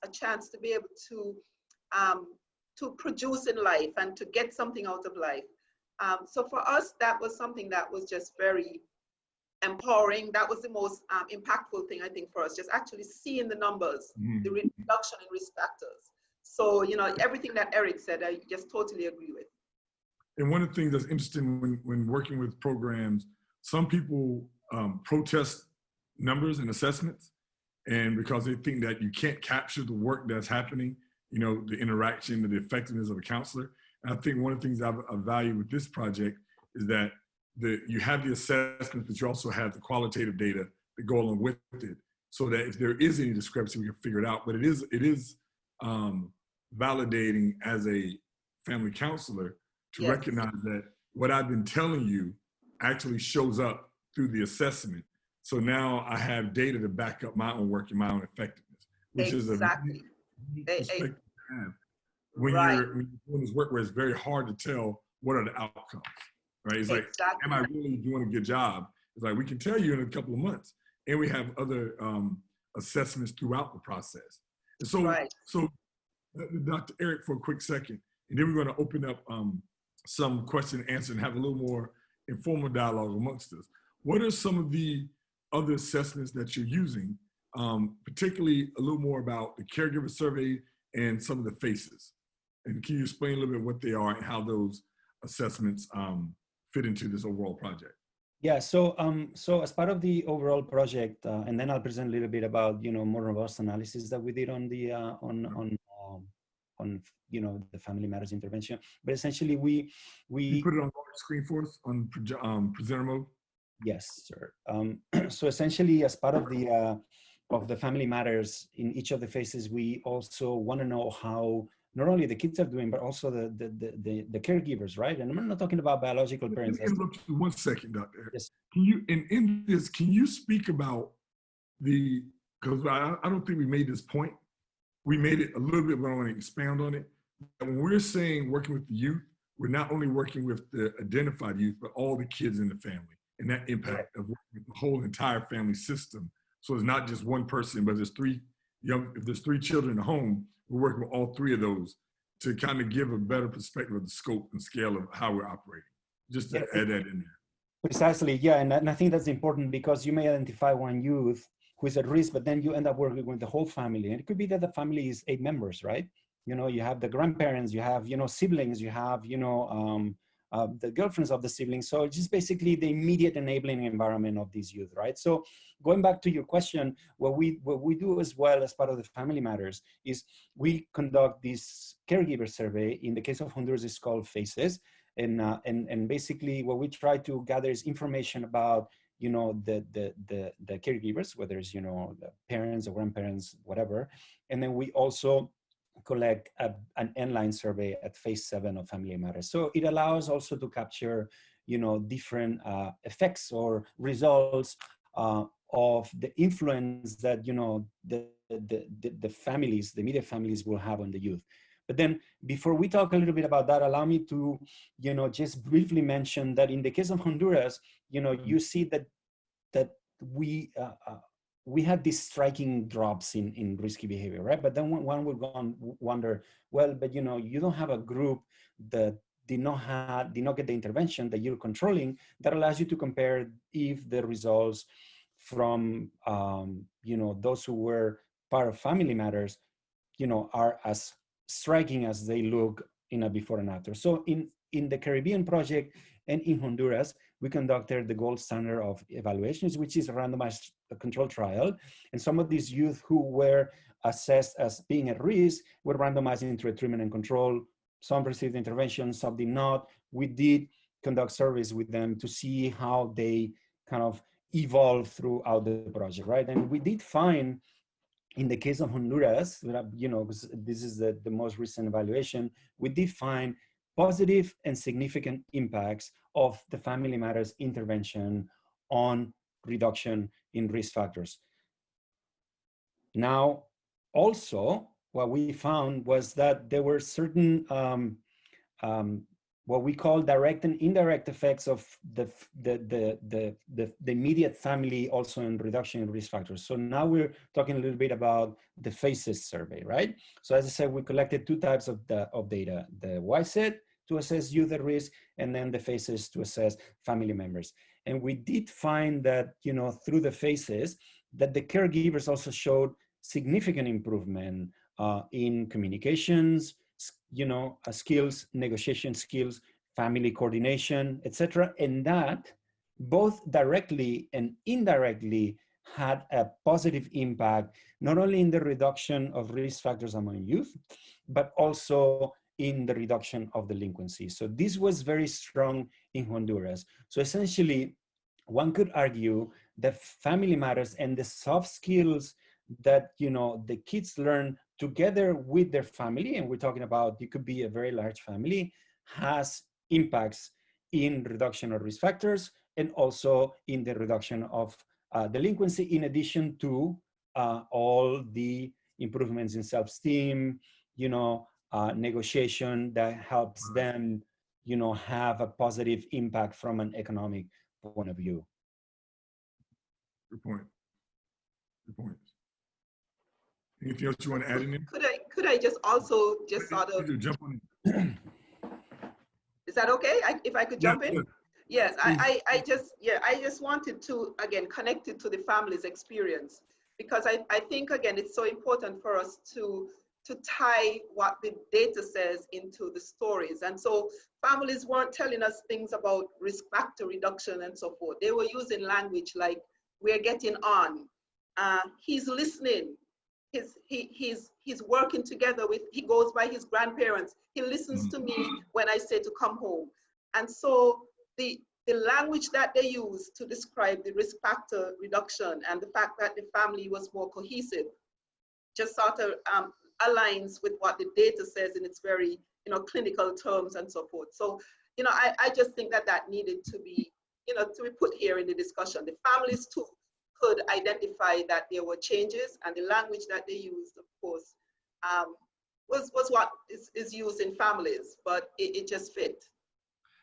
C: to be able to produce in life and to get something out of life. So for us, that was something that was just very empowering. That was the most impactful thing, I think, for us, just actually seeing the numbers, the reduction in risk factors. So, everything that Eric said, I just totally agree with.
B: And one of the things that's interesting when working with programs, some people protest numbers and assessments, and because they think that you can't capture the work that's happening, the interaction and the effectiveness of a counselor. And I think one of the things I value with this project is that you have the assessment, but you also have the qualitative data that go along with it, so that if there is any discrepancy, we can figure it out. But it is validating as a family counselor to
C: Yes.
B: recognize that what I've been telling you actually shows up through the assessment. So now I have data to back up my own work and my own effectiveness, which
C: Exactly.
B: is a perspective to have when
C: Right.
B: you're doing this work where it's very hard to tell what are the outcomes, right? It's like,
C: Exactly.
B: am I really doing a good job? It's like, we can tell you in a couple of months. And we have other assessments throughout the process. And so,
C: Right.
B: so Dr. Eric, for a quick second, and then we're going to open up some question and answer and have a little more informal dialogue amongst us. What are some of the other assessments that you're using, particularly a little more about the caregiver survey and some of the FACEs? And can you explain a little bit what they are and how those assessments fit into this overall project?
E: Yeah, so as part of the overall project, and then I'll present a little bit about more robust analysis that we did on the on the Family Matters intervention. But essentially, we
B: you put it on large screen for us on presenter mode.
E: Yes, sir. So essentially, as part of the Family Matters in each of the phases, we also want to know how not only the kids are doing, but also the caregivers, right? And I'm not talking about biological parents.
B: Let me interrupt you 1 second, Dr.
E: Yes.
B: Can you, in this, can you speak about because I don't think we made this point. We made it a little bit, but I want to expand on it. When we're saying working with the youth, we're not only working with the identified youth, but all the kids in the family and that impact of working with the whole entire family system. So it's not just one person, but there's if there's 3 children in the home, we're working with all 3 of those to kind of give a better perspective of the scope and scale of how we're operating. Just to add that in there.
E: Precisely, yeah, and I think that's important because you may identify one youth who is at risk, but then you end up working with the whole family. And it could be that the family is 8 members, right? You have the grandparents, you have, siblings, you have, the girlfriends of the siblings. So it's just basically the immediate enabling environment of these youth, right? So going back to your question, what we do as well as part of the Family Matters is we conduct this caregiver survey. In the case of Honduras, it's called FACES. And basically what we try to gather is information about the caregivers, whether it's the parents or grandparents, whatever. And then we also collect an inline survey at phase 7 of Family Matters. So it allows also to capture different effects or results of the influence that the families, the immediate families, will have on the youth. But then before we talk a little bit about that, allow me to, just briefly mention that in the case of Honduras, you see that we had these striking drops in risky behavior, right? But then one would wonder, well, but you don't have a group that did not get the intervention that you're controlling that allows you to compare if the results from those who were part of Family Matters, are as striking as they look in a before and after. So in the Caribbean project and in Honduras, we conducted the gold standard of evaluations, which is a randomized control trial. And some of these youth who were assessed as being at risk were randomized into a treatment and control. Some received intervention, some did not. We did conduct surveys with them to see how they kind of evolved throughout the project, right? And we did find, in the case of Honduras, because this is the most recent evaluation, we did find positive and significant impacts of the Family Matters intervention on reduction in risk factors. Now, also, what we found was that there were certain what we call direct and indirect effects of the immediate family also in reduction in risk factors. So now we're talking a little bit about the FACES survey, right? So as I said, we collected 2 types of data, the YSET to assess youth at risk, and then the FACES to assess family members. And we did find that, through the FACES, that the caregivers also showed significant improvement in communications, skills, negotiation skills, family coordination, etc. And that both directly and indirectly had a positive impact, not only in the reduction of risk factors among youth, but also in the reduction of delinquency. So this was very strong in Honduras. So essentially, one could argue that family matters and the soft skills that, you know, the kids learn together with their family, and we're talking about, it could be a very large family, has impacts in reduction of risk factors and also in the reduction of delinquency, in addition to all the improvements in self-esteem, you know, negotiation that helps them, you know, have a positive impact from an economic point of view.
B: Good point. Good point. Anything else you want to add in there?
C: Could I just also just sort of
B: Jump on
C: is that okay? If I could jump in?
B: Yeah.
C: Yes, I just wanted to, again, connect it to the family's experience, because I think, again, it's so important for us to tie what the data says into the stories. And so families weren't telling us things about risk factor reduction and so forth. They were using language like, we're getting on, he's listening, he's working together with, he goes by his grandparents, he listens to me when I say to come home. And so the language that they use to describe the risk factor reduction and the fact that the family was more cohesive just sort of aligns with what the data says in its very, you know, clinical terms and so forth. So, you know, I just think that that needed to be, you know, to be put here in the discussion. The families too could identify that there were changes, and the language that they used, of course, was what is used in families, but it just fit.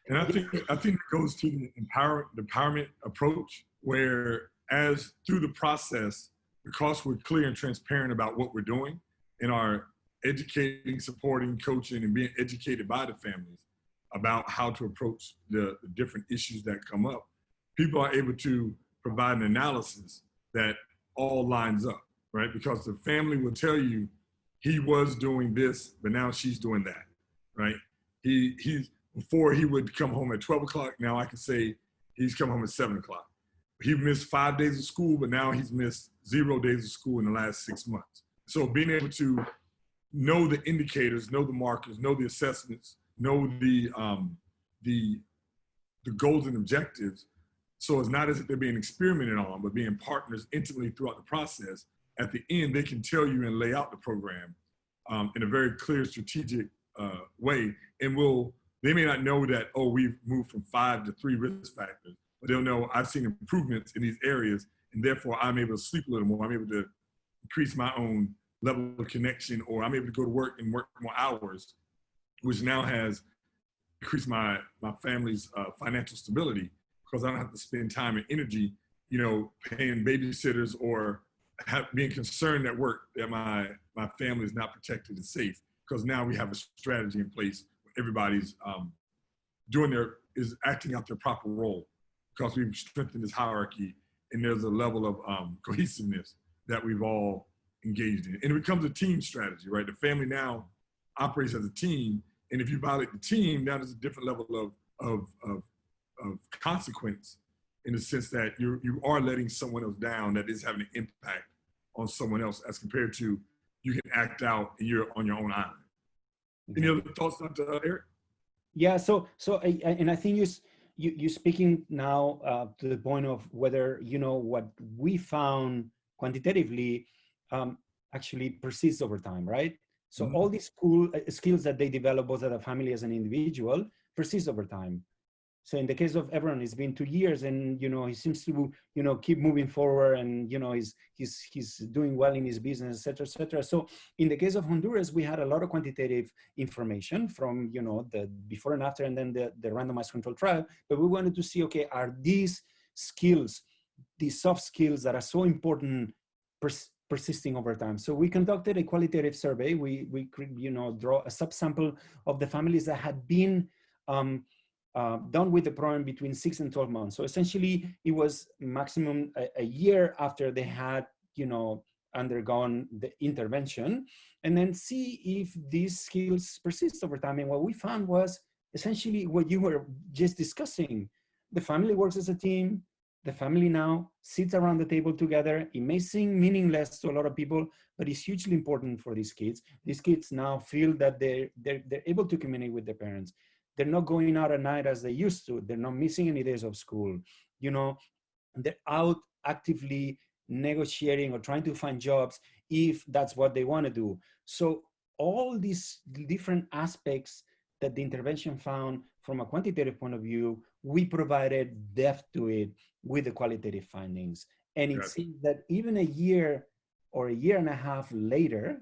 B: And I think it goes to the empowerment approach, where as through the process, because we're clear and transparent about what we're doing and are educating, supporting, coaching, and being educated by the families about how to approach the different issues that come up, people are able to provide an analysis that all lines up, right? Because the family will tell you, he was doing this, but now she's doing that, right? Before he would come home at 12 o'clock, now I can say he's come home at 7 o'clock. He missed 5 days of school, but now he's missed 0 days of school in the last 6 months. So being able to know the indicators, know the markers, know the assessments, know the goals and objectives. So it's not as if they're being experimented on, but being partners intimately throughout the process. At the end, they can tell you and lay out the program in a very clear, strategic way. And they may not know that, oh, we've moved from 5 to 3 risk factors, but they'll know I've seen improvements in these areas, and therefore I'm able to sleep a little more. I'm able to increase my own level of connection, or I'm able to go to work and work more hours, which now has increased my family's financial stability, because I don't have to spend time and energy, you know, paying babysitters or being concerned at work that my family is not protected and safe, because now we have a strategy in place where everybody's is acting out their proper role, because we've strengthened this hierarchy and there's a level of cohesiveness that we've all engaged in. And it becomes a team strategy, right? The family now operates as a team, and if you violate the team, now there's a different level of consequence, in the sense that you are letting someone else down that is having an impact on someone else, as compared to you can act out and you're on your own island. Any other thoughts, Dr. Eric?
E: Yeah, so I think you're speaking now to the point of whether, you know, what we found quantitatively actually persists over time, right? So all these skills that they develop, both as a family as an individual, persist over time. So in the case of everyone, it's been 2 years, and, you know, he seems to, you know, keep moving forward, and, you know, he's doing well in his business, et cetera, et cetera. So in the case of Honduras, we had a lot of quantitative information from, you know, the before and after, and then the randomized control trial. But we wanted to see, okay, are these skills, these soft skills that are so important, persisting over time? So we conducted a qualitative survey. We could, you know, draw a subsample of the families that had been done with the program between 6 and 12 months. So essentially, it was maximum a year after they had, you know, undergone the intervention, and then see if these skills persist over time. And what we found was essentially what you were just discussing. The family works as a team. The family now sits around the table together. It may seem meaningless to a lot of people, but it's hugely important for these kids. These kids now feel that they're able to communicate with their parents. They're not going out at night as they used to. They're not missing any days of school. You know, they're out actively negotiating or trying to find jobs if that's what they want to do. So all these different aspects that the intervention found from a quantitative point of view, we provided depth to it with the qualitative findings. And it seems that even a year or a year and a half later,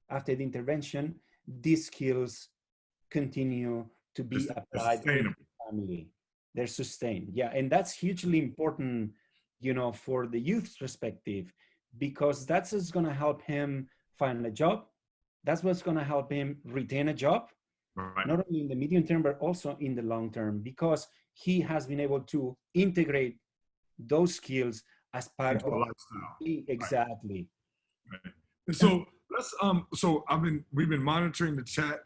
E: after the intervention, these skills continue to be applied in the family. They're sustained. Yeah, and that's hugely important, you know, for the youth's perspective, because that's what's going to help him find a job. That's what's going to help him retain a job, not only in the medium term, but also in the long term, because he has been able to integrate those skills as part of
B: a lifestyle.
E: Exactly.
B: Right. And so let's we've been monitoring the chat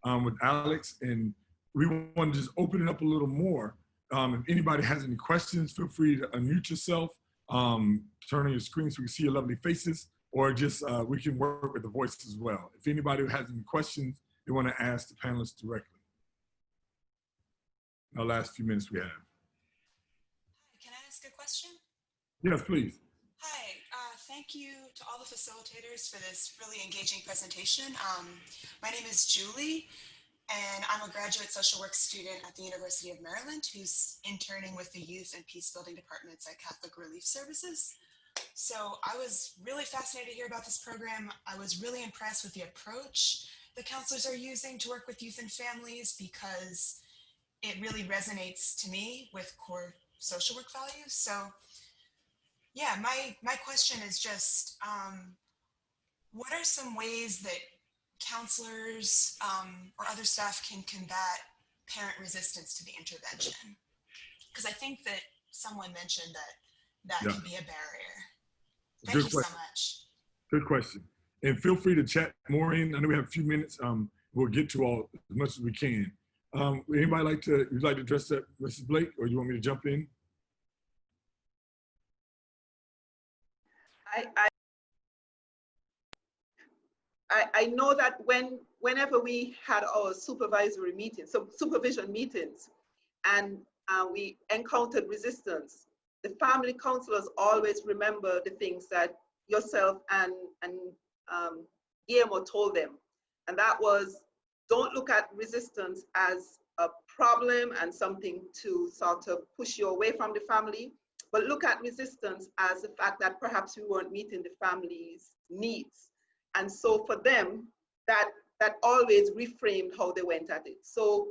B: with Alex, and we want to just open it up a little more. If anybody has any questions, feel free to unmute yourself, turn on your screen so we can see your lovely faces, or just we can work with the voice as well. If anybody has any questions they want to ask the panelists directly. Our last few minutes we have.
G: Hi, can I ask a question?
B: Yes, please.
G: Hi, thank you to all the facilitators for this really engaging presentation. My name is Julie, and I'm a graduate social work student at the University of Maryland who's interning with the Youth and Peace Building Departments at Catholic Relief Services. So I was really fascinated to hear about this program. I was really impressed with the approach the counselors are using to work with youth and families, because it really resonates to me with core social work values. So yeah, my question is just, what are some ways that counselors or other staff can combat parent resistance to the intervention? Because I think that someone mentioned that can be a barrier. Thank you so much.
B: Good question. And feel free to chat more in. I know we have a few minutes. We'll get to all as much as we can. Anybody you'd like to address that, Mrs. Blake, or you want me to jump in?
C: I know that whenever we had our supervisory meetings, so supervision meetings, and we encountered resistance, the family counselors always remember the things that yourself and Guillermo told them. And that was, don't look at resistance as a problem and something to sort of push you away from the family, but look at resistance as the fact that perhaps we weren't meeting the family's needs. And so for them, that always reframed how they went at it. So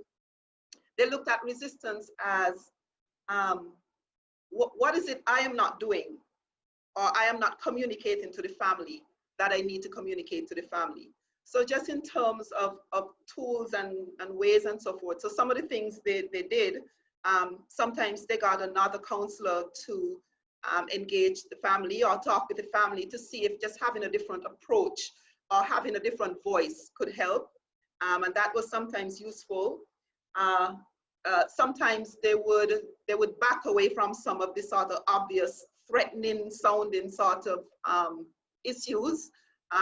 C: they looked at resistance as, what is it I am not doing, or I am not communicating to the family that I need to communicate to the family? So just in terms of tools and ways and so forth. So some of the things they did, sometimes they got another counselor to engage the family or talk with the family to see if just having a different approach or having a different voice could help. And that was sometimes useful. Sometimes they would back away from some of the sort of obvious threatening sounding sort of issues,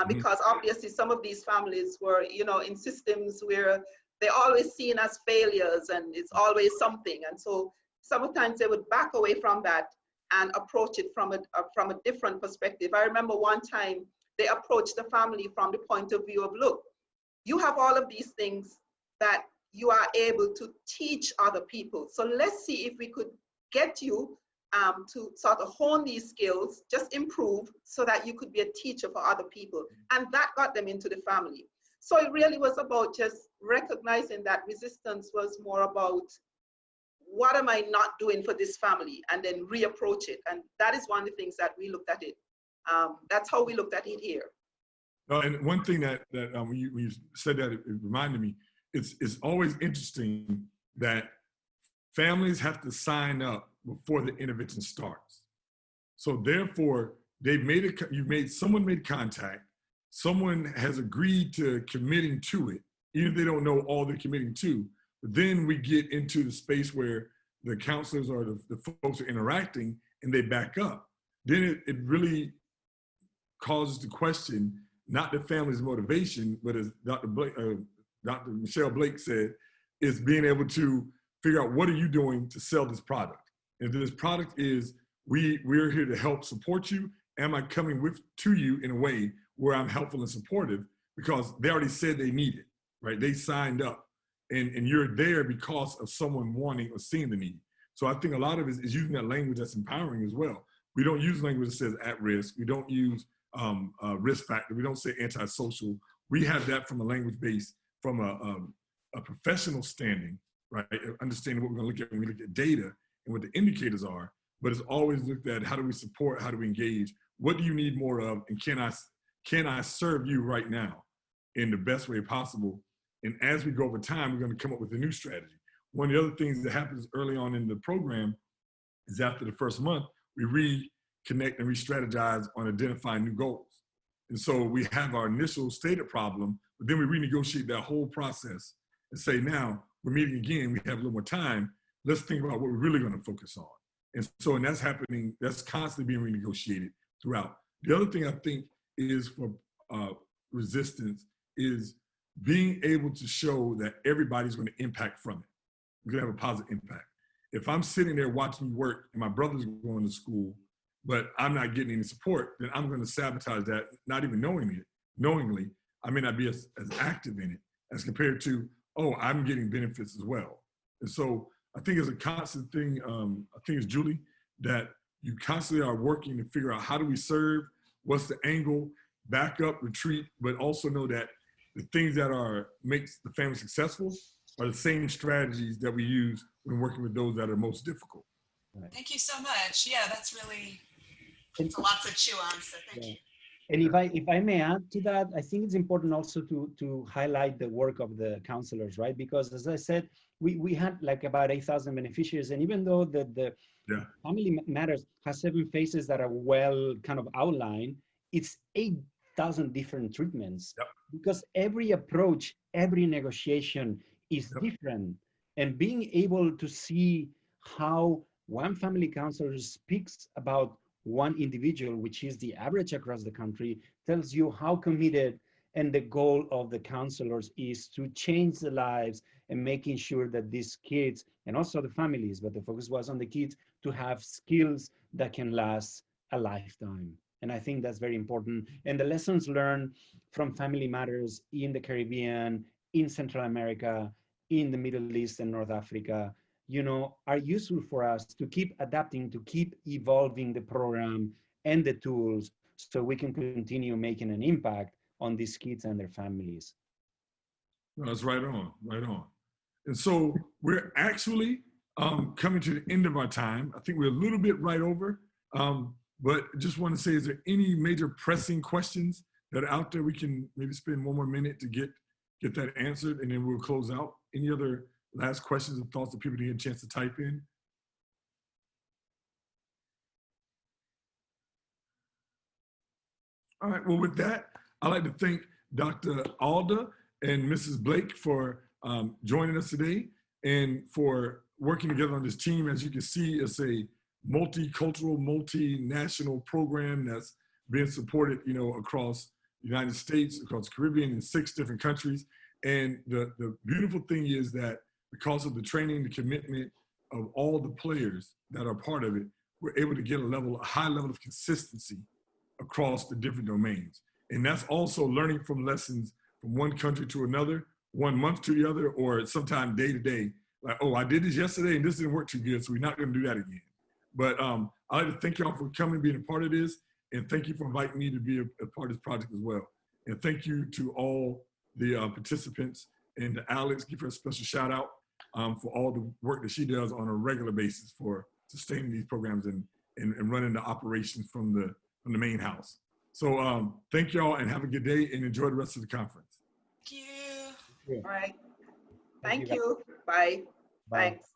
C: because obviously some of these families were, you know, in systems where they're always seen as failures and it's always something. And so sometimes they would back away from that and approach it from a different perspective. I remember one time they approached the family from the point of view of, look, you have all of these things that you are able to teach other people. So let's see if we could get you to sort of hone these skills, just improve so that you could be a teacher for other people. And that got them into the family. So it really was about just recognizing that resistance was more about, what am I not doing for this family? And then reapproach it. And that is one of the things that we looked at it. That's how we looked at it here.
B: And one thing that when you said that, it reminded me, it's always interesting that families have to sign up before the intervention starts. So therefore, someone made contact, someone has agreed to committing to it, even if they don't know all they're committing to. But then we get into the space where the counselors or the folks are interacting, and they back up, then it really causes the question, not the family's motivation, but as Dr. Michelle Blake said, is being able to figure out what are you doing to sell this product. And if this product is, we're here to help support you, am I coming to you in a way where I'm helpful and supportive, because they already said they need it, right? They signed up, and you're there because of someone wanting or seeing the need. So I think a lot of it is using that language that's empowering as well. We don't use language that says at risk. We don't use risk factor. We don't say antisocial. We have that from a language base, from a professional standing, right? Understanding what we're gonna look at when we look at data and what the indicators are, but it's always looked at, how do we support, how do we engage, what do you need more of, and can I serve you right now in the best way possible? And as we go over time, we're gonna come up with a new strategy. One of the other things that happens early on in the program is after the first month, we reconnect and re-strategize on identifying new goals. And so we have our initial stated problem, but then we renegotiate that whole process and say, now we're meeting again, we have a little more time, let's think about what we're really gonna focus on. And that's happening, that's constantly being renegotiated throughout. The other thing I think is for resistance is being able to show that everybody's gonna impact from it. We're gonna have a positive impact. If I'm sitting there watching you work and my brother's going to school, but I'm not getting any support, then I'm gonna sabotage that, not even knowingly, I may not be as active in it as compared to, oh, I'm getting benefits as well. And so I think it's a constant thing, I think it's Julie, that you constantly are working to figure out how do we serve, what's the angle, back up, retreat, but also know that the things that makes the family successful are the same strategies that we use when working with those that are most difficult.
G: Right. Thank you so much. Yeah, that's really, it's a lot to chew on, so thank you.
E: And if I may add to that, I think it's important also to highlight the work of the counselors, right? Because as I said, we had like about 8,000 beneficiaries, and even though the Family Matters has 7 phases that are well kind of outlined, it's 8,000 different treatments.
B: Yep.
E: Because every approach, every negotiation is different. And being able to see how one family counselor speaks about one individual, which is the average across the country, tells you how committed and the goal of the counselors is to change the lives and making sure that these kids, and also the families, but the focus was on the kids, to have skills that can last a lifetime. And I think that's very important. And the lessons learned from Family Matters in the Caribbean, in Central America, in the Middle East and North Africa, you know, are useful for us to keep adapting, to keep evolving the program and the tools so we can continue making an impact on these kids and their families.
B: No, that's right on, right on. And so we're actually coming to the end of our time. I think we're a little bit right over, but just want to say, is there any major pressing questions that are out there? We can maybe spend one more minute to get that answered, and then we'll close out. Any other last questions and thoughts that people didn't get a chance to type in? All right, well, with that, I'd like to thank Dr. Alda and Mrs. Blake for joining us today and for working together on this team. As you can see, it's a multicultural, multinational program that's being supported, you know, across the United States, across the Caribbean, in 6 different countries. And the beautiful thing is that because of the training, the commitment of all the players that are part of it, we're able to get a high level of consistency across the different domains. And that's also learning from lessons from one country to another, one month to the other, or sometime day to day. Like, oh, I did this yesterday and this didn't work too good, so we're not gonna do that again. But I'd like to thank y'all for coming, being a part of this, and thank you for inviting me to be a part of this project as well. And thank you to all the participants, and to Alex, give her a special shout out for all the work that she does on a regular basis for sustaining these programs and running the operations from the main house. So thank y'all and have a good day and enjoy the rest of the conference.
G: Thank you.
C: All right. Thank you. Bye.
E: Bye.
C: Thanks.